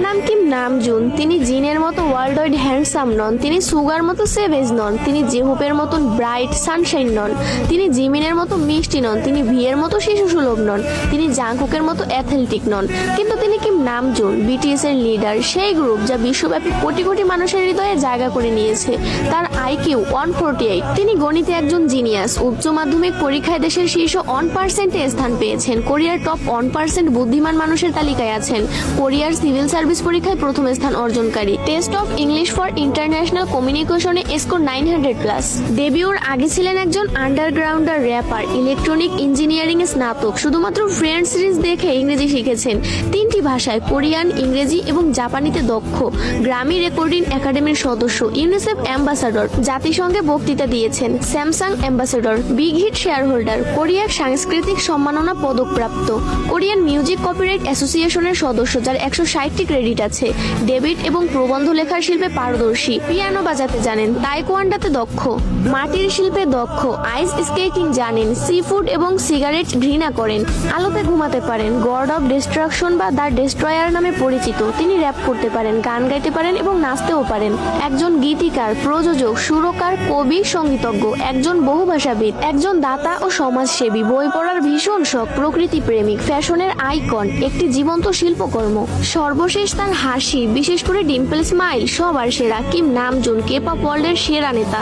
নাম Kim Namjoon. তিনি জিনের মতো ওয়ার্ল্ড ওয়াইড হ্যান্ডসাম নন, তিনি সুগার মতো সেভেজ নন, তিনি জেহুপের মতন ব্রাইট সানশাইন নন, তিনি জিমিনের মতো মিষ্টি নন, তিনি ভিয়ের মতো শিশু সুলভ নন, তিনি জাংকুকের মতো অ্যাথলেটিক নন। কিন্তু তিনি কিম নামজুন, বিটিএস এর লিডার, সেই গ্রুপ যা বিশ্বব্যাপী কোটি কোটি মানুষের হৃদয়ে জায়গা করে নিয়েছে। তার আইকিউ 148। তিনি গণিতে একজন জিনিয়াস। উচ্চ মাধ্যমিক পরীক্ষায় দেশের শীর্ষ 1% স্থান পেয়েছেন। কোরিয়ার টপ 1% বুদ্ধিমান মানুষের তালিকায় আছেন। কোরিয়ার সিভিল সার্ভিস পরীক্ষায় প্রথম স্থান অর্জনকারী। Test of English for international কমিউনিকেশনে স্কোর 900+। ডেবিউর আগে ছিলেন একজন আন্ডারগ্রাউন্ডার র্যাপার, ইলেকট্রনিক ইঞ্জিনিয়ারিং এ স্নাতক। শুধুমাত্র ফ্রেন্ডস সিরিজ দেখে ইংরেজি শিখেছেন। 3টি ভাষায় কোরিয়ান, ইংরেজি এবং জাপানিতে দক্ষ। গ্রামি রেকর্ডিং একাডেমির সদস্য, ইউনিসেফ অ্যাম্বাসাডর, জাতিসংঘে বক্তৃতা দিয়েছেন, Samsung ambassador, big hit shareholder, কোরিয়ার সাংস্কৃতিক সম্মাননা পদকপ্রাপ্ত, কোরিয়ান মিউজিক কপিরাইট অ্যাসোসিয়েশনের সদস্য যার 160টি ক্রেডিট আছে, ডেবিট এবং প্রবন্ধ লেখার শিল্পে পারদর্শী, পিয়ানো বাজাতে জানেন, তাইকোয়ান্ডোতে দক্ষ, মাটির শিল্পে দক্ষ, আইস স্কেটিং জানেন, সি ফুড এবং সিগারেট ঘৃণা করেন, আলোতে ঘুমাতে পারেন, গড অফ ডিস্ট্রাকশন বা দ্য ডেস্ট্রয়ার নামে পরিচিত। তিনি র্যাপ করতে পারেন, গান গাইতে পারেন এবং নাচতেও পারেন। একজন গীতিকার, প্রযোজক, সুরকার, কবি, সঙ্গীতজ্ঞ, একজন বহুভাষাবিদ, একজন দাতা ও সমাজসেবী, বই পড়ার ভীষণ শখ, প্রকৃতি প্রেমিক, ফ্যাশনের আইকন, একটি জীবন্ত শিল্পকর্ম। সর্বশেষ তার হাসি, বিশেষ করে ডিম্পল স্মাইল সবার সেরা। কিম নামজুন কেপপ ওয়ার্ল্ডের সেরা নেতা।